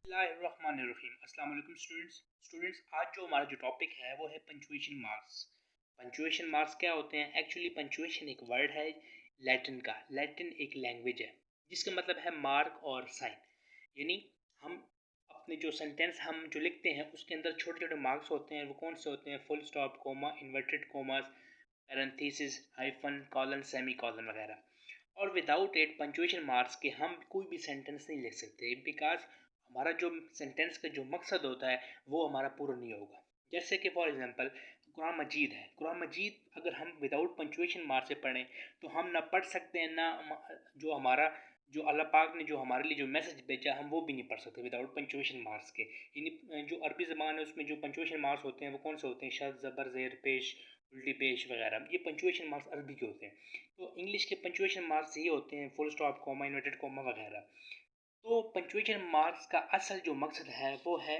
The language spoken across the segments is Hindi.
बिस्मिल्लाहिर्रहमानिर्रहीम। अस्सलाम वालेकुम स्टूडेंट्स, आज जो हमारा टॉपिक है वो है पंचुएशन मार्क्स। पंचुएशन मार्क्स क्या होते हैं? एक्चुअली पंचुएशन एक वर्ड है लैटिन का। लैटिन एक लैंग्वेज है जिसका मतलब है मार्क और साइन। यानी हम अपने जो सेंटेंस हम जो लिखते हैं उसके अंदर छोटे छोटे मार्क्स होते हैं। वो कौन से होते हैं? Full stop, comma, inverted commas, parenthesis, hyphen, colon, semicolon वगैरह। और विदाउट एट पंचुएशन मार्क्स के हम कोई भी सेंटेंस नहीं लिख सकते, बिकॉज हमारा जो सेंटेंस का जो मकसद होता है वो हमारा पूरा नहीं होगा। जैसे कि फॉर एग्जांपल कुरान मजीद है। कुरान मजीद अगर हम विदाउट पंचुएशन मार्क्स से पढ़ें तो हम ना पढ़ सकते हैं, ना जो हमारा जो अल्लाह पाक ने जो हमारे लिए जो मैसेज भेजा हम वो भी नहीं पढ़ सकते विदाउट पंचुएशन मार्क्स के। यानी जो अरबी ज़बान है उसमें जो पंचुएशन मार्क्स होते हैं वो कौन से होते हैं? शद, ज़बर, ज़ेर, पेश, उल्टी पेश वगैरह। ये पंचुएशन मार्क्स अरबी के होते हैं। तो इंग्लिश के पंचुएशन मार्क्स ये होते हैं full stop, comma, inverted comma वगैरह। तो पंचुएशन मार्क्स का असल जो मकसद है वो है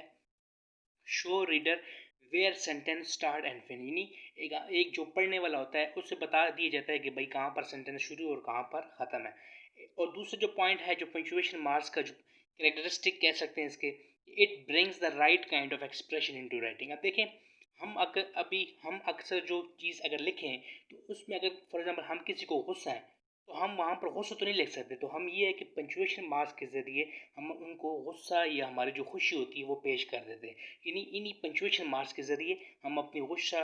show reader where sentence start and finish. यानी एक जो पढ़ने वाला होता है उससे बता दिया जाता है कि भाई कहाँ पर सेंटेंस शुरू और कहाँ पर ख़त्म है। और दूसरा जो पॉइंट है जो पंचुएशन मार्क्स का जो कैरेक्टरिस्टिक कह सकते हैं इसके, it brings the right kind of expression into writing. अब देखें, हम अक्सर जो चीज़ अगर लिखें तो उसमें अगर फॉर एग्जांपल हम किसी को गुस्सा है तो हम वहाँ पर गुस्सा तो नहीं लिख सकते। तो हम ये है कि पंचुएशन मार्क्स के ज़रिए हम उनको गुस्सा या हमारी जो खुशी होती है वो पेश कर देते हैं। इन्हीं पंचुएशन मार्क्स के ज़रिए हम अपनी गुस्सा,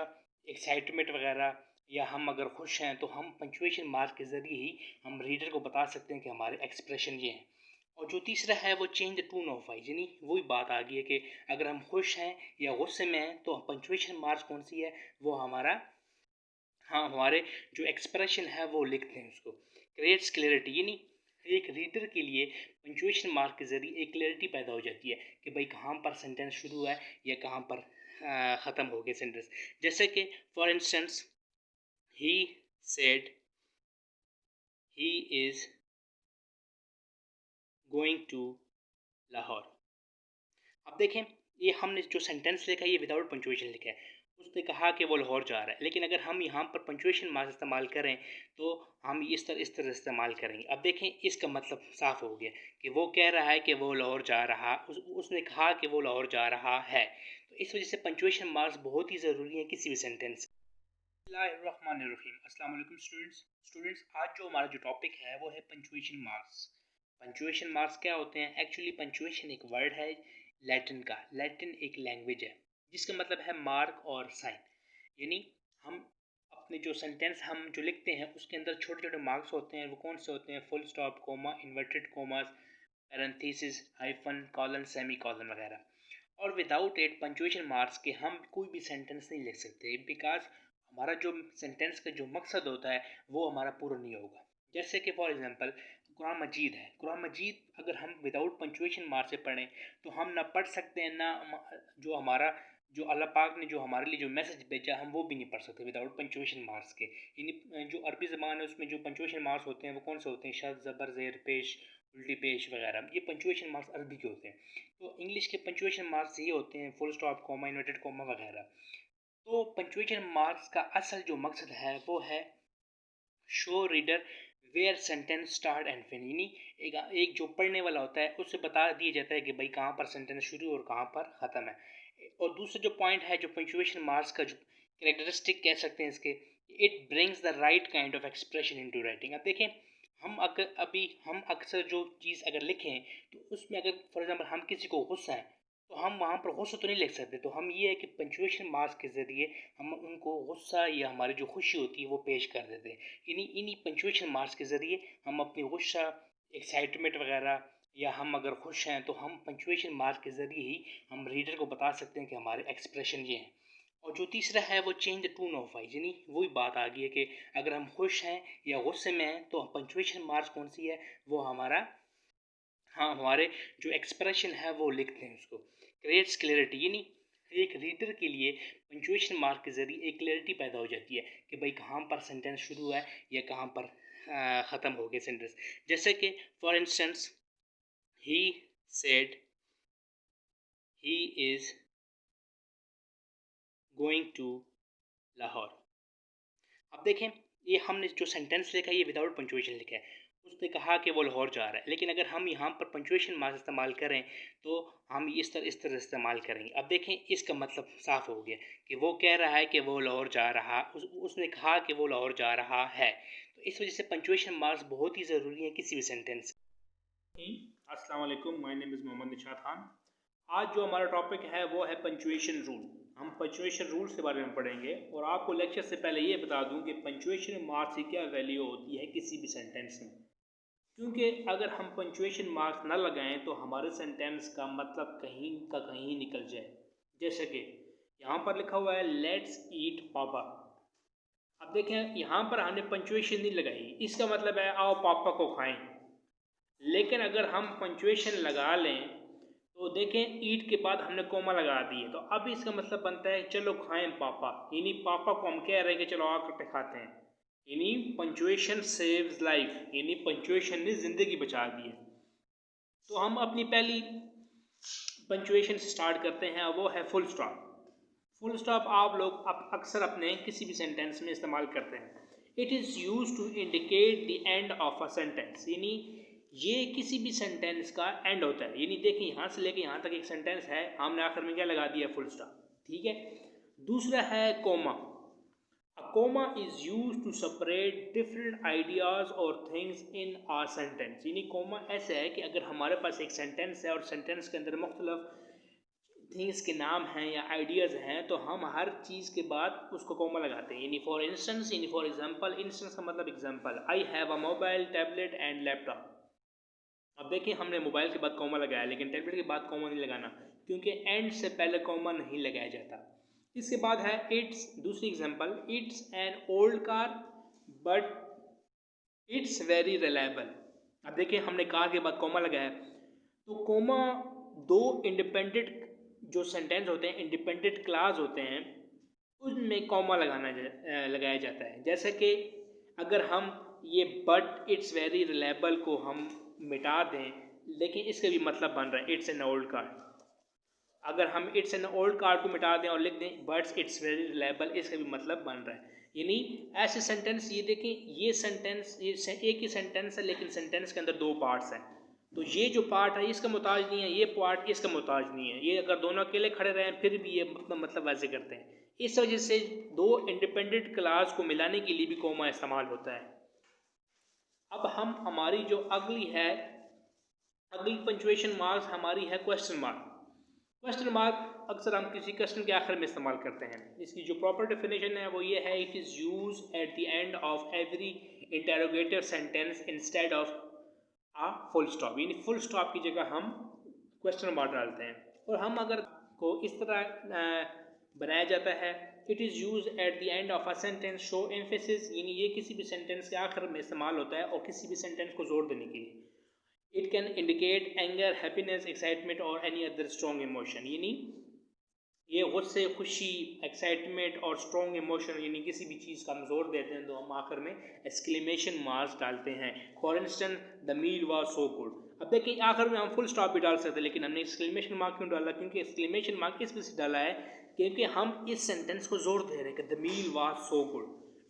एक्साइटमेंट वगैरह, या हम अगर खुश हैं तो हम पंचुएशन मार्क्स के ज़रिए ही हम रीडर को बता सकते हैं कि हमारे एक्सप्रेशन ये हैं। और जो तीसरा है वो change the tone of voice. यानी वही बात आ गई है कि अगर हम खुश हैं या गुस्से में हैं तो पंचुएशन मार्क्स कौन सी है? वो हमारा, हाँ, हमारे जो एक्सप्रेशन है वो लिखते हैं उसको। Creates clarity. यानी एक रीडर के लिए पंचुएशन मार्क के ज़रिए एक क्लैरिटी पैदा हो जाती है कि भाई कहाँ पर सेंटेंस शुरू है या कहाँ पर ख़त्म हो गया सेंटेंस। जैसे कि for instance, he said he is going to Lahore. अब देखें, ये हमने जो सेंटेंस लिखा है ये विदाउट पंचुएशन लिखा है। उसने कहा कि वो लाहौर जा रहा है, लेकिन अगर हम यहाँ पर पंचुएशन मार्क इस्तेमाल करें तो हम इस तरह इस्तेमाल करेंगे। अब देखें, इसका मतलब साफ़ हो गया कि वो कह रहा है कि वो लाहौर जा रहा, उसने कहा कि वो लाहौर जा रहा है। तो इस वजह से पंचुएशन मार्क्स बहुत ही ज़रूरी है किसी भी सेंटेंस। बिस्मिल्लाहिर्रहमानिर्रहीम। अस्सलाम वालेकुम स्टूडेंट्स, आज जो हमारा टॉपिक है वो है पंचुएशन मार्क्स। पंचुएशन मार्क्स क्या होते हैं? एक्चुअली पंचुएशन एक वर्ड है लैटिन का। लैटिन एक लैंग्वेज है जिसका मतलब है मार्क और साइन। यानी हम अपने जो सेंटेंस हम जो लिखते हैं उसके अंदर छोटे छोटे मार्क्स होते हैं। वो कौन से होते हैं? Full stop, comma, inverted commas, parenthesis, hyphen, colon, semicolon वगैरह। और विदाउट एट पंचुएशन मार्क्स के हम कोई भी सेंटेंस नहीं लिख सकते, बिकॉज हमारा जो सेंटेंस का जो मकसद होता है वो हमारा पूरा नहीं होगा। जैसे कि फॉर एग्जांपल कुरान मजीद है। कुरान मजीद अगर हम विदाउट पंचुएशन मार्क्स से पढ़ें तो हम ना पढ़ सकते हैं, ना जो हमारा जो अल्लाह पाक ने जो हमारे लिए जो मैसेज भेजा हम वो भी नहीं पढ़ सकते विदाउट पंचुएशन मार्क्स के। यानी जो अरबी ज़बान है उसमें जो पंचुएशन मार्क्स होते हैं वो कौन से होते हैं? शद, ज़बर, ज़ेर, पेश, उल्टी पेश वगैरह। ये पंचुएशन मार्क्स अरबी के होते हैं। तो इंग्लिश के पंचुएशन मार्क्स ये होते हैं full stop, comma, inverted comma वगैरह। तो पंचुएशन मार्क्स का असल जो मकसद है वो है show reader where sentence start and finish. एक जो पढ़ने वाला होता है उससे बता दिया जाता है कि भाई कहाँ पर सेंटेंस शुरू और कहाँ पर ख़त्म है। और दूसरा जो पॉइंट है जो पंचुएशन मार्क्स का जो कैरेक्टरिस्टिक कह सकते हैं इसके, it brings the right kind of expression into writing. अब देखें, हम अक्सर जो चीज़ अगर लिखें तो उसमें अगर फॉर एग्जांपल हम किसी को गुस्सा है तो हम वहाँ पर गुस्सा तो नहीं लिख सकते। तो हम ये है कि पंचुएशन मार्क्स के ज़रिए हम उनको गुस्सा या हमारी जो खुशी होती है वो पेश कर देते हैं। इन्हीं पंचुएशन मार्क्स के ज़रिए हम अपनी गुस्सा, एक्साइटमेंट वगैरह, या हम अगर खुश हैं तो हम पंचुएशन मार्क्स के ज़रिए ही हम रीडर को बता सकते हैं कि हमारे एक्सप्रेशन ये हैं। और जो तीसरा है वो change the tone of voice. यानी वही बात आ गई है कि अगर हम खुश हैं या गुस्से में हैं तो पंचुएशन मार्क्स कौन सी है? वो हमारा, हाँ, हमारे जो एक्सप्रेशन है वो लिखते हैं उसको। Creates clarity. यानी एक रीडर के लिए पंचुएशन मार्क के ज़रिए एक क्लैरिटी पैदा हो जाती है कि भाई कहाँ पर सेंटेंस शुरू है या कहाँ पर ख़त्म हो गया सेंटेंस। जैसे कि for instance, he said he is going to Lahore. अब देखें, ये हमने जो सेंटेंस लिखा है ये विदाउट पंचुएशन लिखा है। उसने कहा कि वो लाहौर जा रहा है, लेकिन अगर हम यहाँ पर पंक्चुएशन मार्क्स इस्तेमाल करें तो हम इस तरह इस्तेमाल करेंगे। अब देखें, इसका मतलब साफ हो गया कि वो कह रहा है कि वो लाहौर जा रहा, उसने कहा कि वो लाहौर जा रहा है। तो इस वजह से पंक्चुएशन मार्क्स बहुत ही ज़रूरी है किसी भी सेंटेंस। अस्सलाम वालेकुम, my name is Mohammad Nishat Khan. आज जो हमारा टॉपिक है वो है पंक्चुएशन रूल। हम पंक्चुएशन रूल्स के बारे में पढ़ेंगे और आपको लेक्चर से पहले ये बता दूं कि पंक्चुएशन मार्क्स की क्या वैल्यू होती है किसी भी सेंटेंस में, क्योंकि अगर हम पंक्चुएशन मार्क्स ना लगाएं तो हमारे सेंटेंस का मतलब कहीं का कहीं निकल जाए। जैसे कि यहाँ पर लिखा हुआ है लेट्स ईट पापा। अब देखें, यहाँ पर हमने पंक्चुएशन नहीं लगाई, इसका मतलब है आओ पापा को खाएं। लेकिन अगर हम पंक्चुएशन लगा लें तो देखें, ईट के बाद हमने कोमा लगा दिए, तो अब इसका मतलब बनता है चलो खाएं पापा, यानी पापा को हम कह रहे हैं कि चलो आकर पे खाते हैं। यानी पंक्चुएशन सेव्स लाइफ, यानी पंक्चुएशन ने ज़िंदगी बचा दी है। तो हम अपनी पहली पंक्चुएशन से स्टार्ट करते हैं, वो है फुल स्टॉप। फुल स्टॉप आप लोग अक्सर अपने किसी भी सेंटेंस में इस्तेमाल करते हैं। It is use to indicate the end of a sentence, यानी ये किसी भी सेंटेंस का एंड होता है। यानी देखिए, यहाँ से लेके यहाँ तक एक सेंटेंस है, हमने आखिर में क्या लगा दिया, फुल स्टॉप। ठीक है। दूसरा है comma. A comma is use to separate different ideas और थिंग्स इन आ सेंटेंस, यानी कोमा ऐसा है कि अगर हमारे पास एक सेंटेंस है और सेंटेंस के अंदर मुख्तलिफ थिंग्स के नाम हैं या आइडियाज़ हैं, तो हम हर चीज़ के बाद उसको कोमा लगाते हैं। यानी फॉर इंस्टेंस, यानी फॉर एग्जांपल, इंस्टेंस का मतलब example, I have a mobile, tablet and laptop. अब देखिए, हमने मोबाइल के बाद कोमा लगाया, लेकिन टैबलेट के बाद कोमा नहीं लगाना, क्योंकि एंड से पहले कोमा नहीं लगाया जाता। इसके बाद है इट्स, दूसरी example, it's an old car but it's very reliable. अब देखिए, हमने कार के बाद कोमा लगाया, तो कोमा दो इंडिपेंडेंट जो सेंटेंस होते हैं, इंडिपेंडेंट क्लास होते हैं, उनमें कॉमा लगाया जाता है। जैसे कि अगर हम ये बट इट्स वेरी रिलायबल को हम मिटा दें, लेकिन इसका भी मतलब बन रहा है इट्स एन ओल्ड कार। अगर हम इट्स एन ओल्ड कार को मिटा दें और लिख दें बट इट्स वेरी रिलायबल, इसका भी मतलब बन रहा है। यानी ऐसे सेंटेंस, ये देखें, ये सेंटेंस, ये एक ही सेंटेंस है, लेकिन सेंटेंस के अंदर दो पार्ट्स हैं। तो ये जो पार्ट है इसका मुताज नहीं है, ये पार्ट इसका मुताज नहीं है। ये अगर दोनों अकेले खड़े रहें फिर भी ये मतलब वैसे करते हैं। इस वजह से दो इंडिपेंडेंट क्लास को मिलाने के लिए भी कोमा इस्तेमाल होता है। अब हम हमारी जो अगली पंक्चुएशन मार्क्स हमारी है क्वेश्चन मार्क। क्वेश्चन मार्क अक्सर हम किसी क्वेश्चन के आखिर में इस्तेमाल करते हैं। इसकी जो प्रॉपर डेफिनेशन है वो ये है, it is use at the end of every interrogative sentence instead of a full stop, यानी फुल स्टॉप की जगह हम क्वेश्चन मार्क डालते हैं। और हम अगर को इस तरह बनाया जाता है, it is use at the end of a sentence show emphasis, यानी ये किसी भी सेंटेंस के आखिर में इस्तेमाल होता है और किसी भी सेंटेंस को जोर देने के लिए। It can indicate anger, happiness, excitement और एनी अदर स्ट्रॉन्ग इमोशन, यानी ये गुस्से, खुशी, एक्साइटमेंट और स्ट्रॉन्ग इमोशन, यानी किसी भी चीज़ का हम जोर देते हैं तो हम आखिर में एक्सक्लेमेशन मार्क्स डालते हैं। For instance, the meal was so good. अब देखिए, आखिर में हम फुल स्टॉप भी डाल सकते हैं, लेकिन हमने एक्सक्लेमेशन मार्क क्यों डाला? क्योंकि एक्सक्लेमेशन मार्क इस वजह से डाला है क्योंकि हम इस सेंटेंस को जोर दे रहे हैं कि the meal was so good,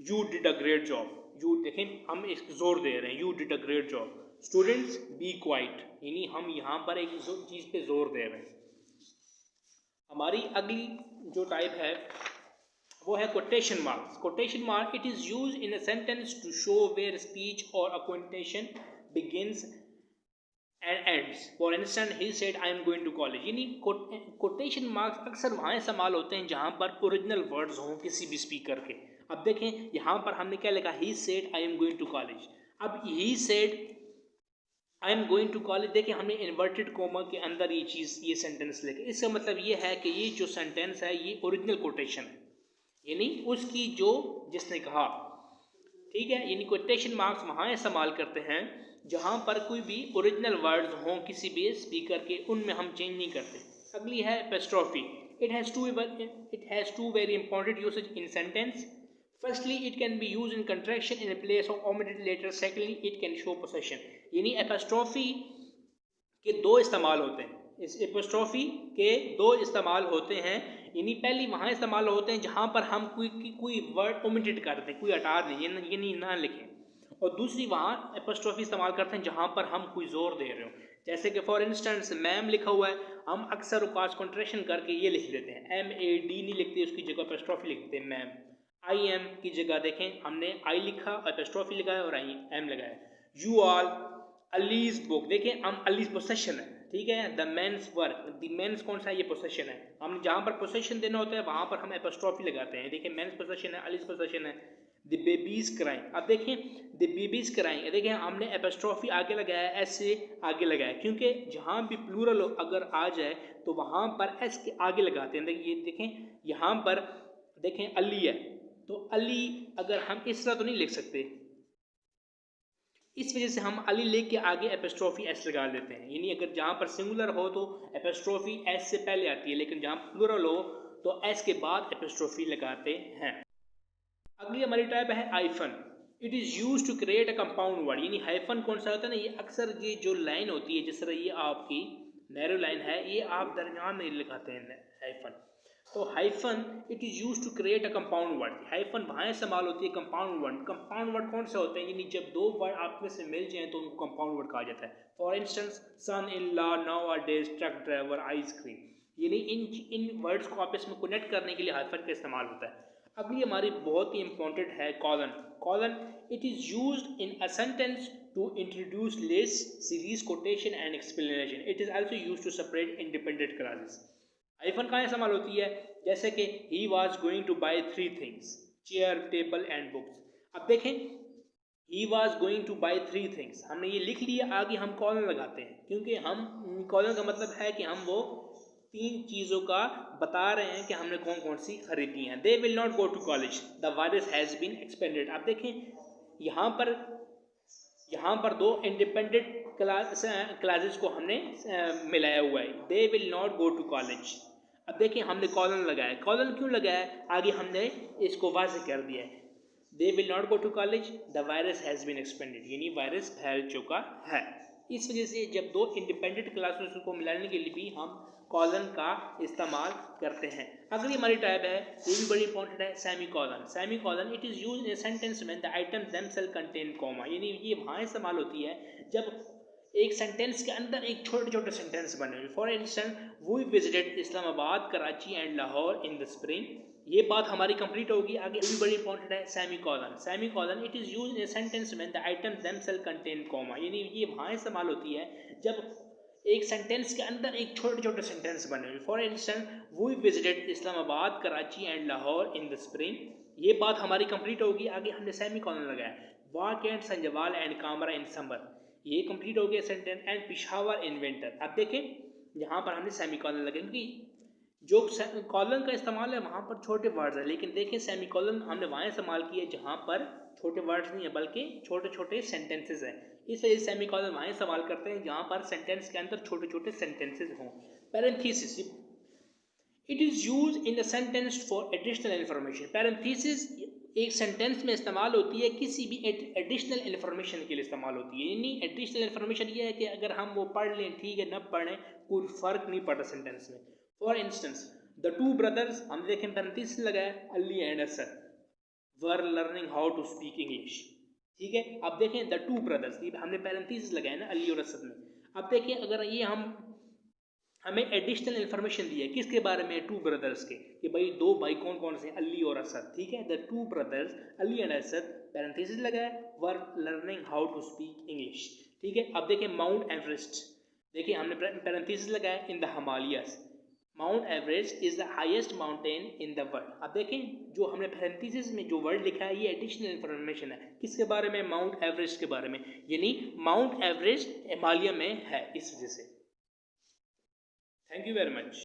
you did a great job. यू देखें, हम इस जोर दे रहे हैं, you did a great job. Students be quiet, यानी हम यहाँ पर एक चीज़ पे जोर दे रहे हैं। हमारी अगली जो टाइप है वो है quotation marks. Quotation mark, it is use in a sentence to show where speech or a quotation begins and ends. For instance, he said I am going to college, यानी कोटेशन मार्क्स अक्सर वहाँ इस्तेमाल होते हैं जहाँ पर ओरिजिनल वर्ड्स हों किसी भी स्पीकर के। अब देखें, यहाँ पर हमने क्या लिखा, he said I am going to college. अब he said I am going to college, देखिए हमने इन्वर्टेड कोमा के अंदर ये सेंटेंस लिखे। इसका मतलब ये है कि ये जो सेंटेंस है ये ओरिजिनल कोटेशन है, यानी उसकी जो जिसने कहा। ठीक है, यानी कोटेशन मार्क्स वहाँ इस्तेमाल करते हैं जहाँ पर कोई भी ओरिजिनल वर्ड्स हों किसी भी स्पीकर के, उनमें हम चेंज नहीं करते। अगली है apostrophe. It has two very important usage in sentence. Firstly, it can be used in contraction in place of omitted letter. Secondly, it can show possession. यानी एपोस्ट्रोफी के दो इस्तेमाल होते हैं। इस एपोस्ट्रोफी के दो इस्तेमाल होते हैं, यानी पहली वहाँ इस्तेमाल होते हैं जहाँ पर हम कोई वर्ड ओमिटेड कर दें, कोई हटा दें, यानी ना लिखें। और दूसरी वहाँ एपोस्ट्रोफी इस्तेमाल करते हैं जहाँ पर हम कोई जोर दे रहे हो, जैसे कि फॉर इंस्टेंस मैम लिखा हुआ है, हम अक्सर औकात कॉन्ट्रेक्शन करके ये लिख लेते हैं, MAD नहीं लिखते, उसकी जगह एपोस्ट्रोफी लिखते हैं मैम। IM की जगह देखें हमने I लिखा, एपोस्ट्रोफी लगाया और IM लगाया। यू ऑल, अलीज बुक, देखिए हम अलीज पोसेशन है, ठीक है। The men's work, the men's कौन सा है, ये पोसेशन है, हम जहाँ पर पोसेशन देना होता है वहाँ पर हम एपोस्ट्रोफी लगाते हैं। देखिए मेंस पोसेशन है, अलीज पोसेशन है। द बेबीज क्राइंग, अब देखिए द बेबीज क्राइंग, देखिए हमने एपोस्ट्रोफी आगे लगाया, एस से आगे लगाया, क्योंकि जहाँ भी प्लूरल अगर आ जाए तो वहाँ पर एस के आगे लगाते हैं। देखिए देखें यहाँ पर देखें अली है, तो अली अगर हम इस तरह तो नहीं लिख सकते, इस वजह से हम अली लेख के आगे एपोस्ट्रोफी एस लगा लेते हैं। यानी अगर जहाँ पर सिंगुलर हो तो एपोस्ट्रोफी एस से पहले आती है, लेकिन जहाँ प्लूरल हो तो एस के बाद एपोस्ट्रोफी लगाते हैं। अगली हमारी टाइप है hyphen. It is use to create a compound word, यानी हाइफन कौन सा होता है ना, ये अक्सर ये जो लाइन होती है, जिस तरह ये आपकी नैरो लाइन है, ये आप दरमियान में लगाते हैं हाइफन। तो hyphen it is use to create a compound word, hyphen वहाँ इस्तेमाल होती है कंपाउंड वर्ड। कंपाउंड वर्ड कौन सा होता है, यानी जब दो वर्ड आप में से मिल जाएं तो उनको कंपाउंड वर्ड कहा जाता है। For instance son in law, nowadays, truck driver, ice cream, यानी इन वर्ड्स को आपस में कनेक्ट करने के लिए हाइफन का इस्तेमाल होता है। अगली हमारी बहुत ही इंपॉर्टेंट है colon. Colon it is used in a sentence to introduce list, series, quotation and explanation. It is also used to separate independent classes. Hyphen कहाँ इस्तेमाल होती है, जैसे कि he was going to buy 3 things, chair, table and books. अब देखें he was going to buy 3 things, हमने ये लिख लिया, आगे हम कॉलन लगाते हैं, क्योंकि हम कॉलन का मतलब है कि हम वो 3 चीज़ों का बता रहे हैं कि हमने कौन कौन सी खरीदी हैं। They will not go to college, the virus has been expended. आप देखें यहाँ पर दो इंडिपेंडेंट क्लासेस को हमने मिलाया हुआ है, they will not go to college. अब देखिए हमने कॉलन लगाया, कॉलन क्यों लगाया, आगे हमने इसको वाज़ेह कर दिया है, they will not go to college, the virus has been expended, यानी वायरस फैल चुका है। इस वजह से जब दो इंडिपेंडेंट क्लासेस को मिलाने के लिए भी हम कॉलन का इस्तेमाल करते हैं। अगली हमारी टाइप है, ये भी बड़ी इंपॉर्टेंट है, semicolon. Semicolon it is used in sentence when the item themselves contain comma, यानी ये वहाँ इस्तेमाल होती है जब एक सेंटेंस के अंदर एक छोटे छोटे सेंटेंस बने। For instance we visited Islamabad, Karachi and Lahore in the spring. ये बात हमारी कंप्लीट होगी। आगे भी बड़ी इंपॉर्टेंट है, semicolon. Semicolon it is used in sentence when the item themselves contain comma, यानी ये वहाँ इस्तेमाल होती है जब एक सेंटेंस के अंदर एक छोटे छोटे सेंटेंस बने। For instance we visited Islamabad, Karachi and Lahore in the spring. ये बात हमारी कंप्लीट होगी, आगे हमने सेमी कॉलन लगाया। Wah and Sanjwal and Kamra in summer, ये कंप्लीट हो गया sentence. And Peshawar in winter. अब देखें यहाँ पर हमने सेमी कॉलन लगे, क्योंकि जो कॉलन का इस्तेमाल है वहाँ पर छोटे वर्ड्स है, लेकिन देखें सेमी कॉलन हमने वहाँ इस्तेमाल किया जहाँ पर छोटे वर्ड्स नहीं है बल्कि छोटे छोटे सेंटेंसेस हैं। इस वजह से सेमी कॉलन वहाँ इस्तेमाल करते हैं जहाँ पर सेंटेंस के अंदर छोटे छोटे सेंटेंसेस हों। Parenthesis it is use in the sentence for additional information. Parenthesis एक सेंटेंस में इस्तेमाल होती है किसी भी एडिशनल इन्फॉर्मेशन के लिए इस्तेमाल होती है। यानी एडिशनल इन्फॉर्मेशन ये है कि अगर हम वो पढ़ लें ठीक है, न पढ़ें कोई फ़र्क नहीं पड़ता सेंटेंस में। For instance the two brothers, हम देखें पैरेंथेसिस लगाया, Ali and Asad were learning how to speak English, ठीक है। अब देखें द टू ब्रदर्स, हमने पैरेंथेसिस लगाया ना अली और असद में। अब देखें अगर ये हमें एडिशनल इन्फॉर्मेशन दी है किसके बारे में, टू ब्रदर्स के, कि भाई दो भाई कौन कौन से, अली और असद, ठीक है। The two brothers Ali and Asad, parenthesis लगाया, were learning how to speak English, ठीक है। अब देखें माउंट एवरेस्ट, देखिए हमने पैरेंथेसिस लगाया in the Himalayas, mount Everest is the highest mountain in the world. अब देखें जो हमने पैरेंथेसिस में जो वर्ड लिखा है ये एडिशनल इन्फॉर्मेशन है किसके बारे में, माउंट एवरेस्ट के बारे में, यानी माउंट एवरेस्ट हिमालय में है, इस वजह से। Thank you very much.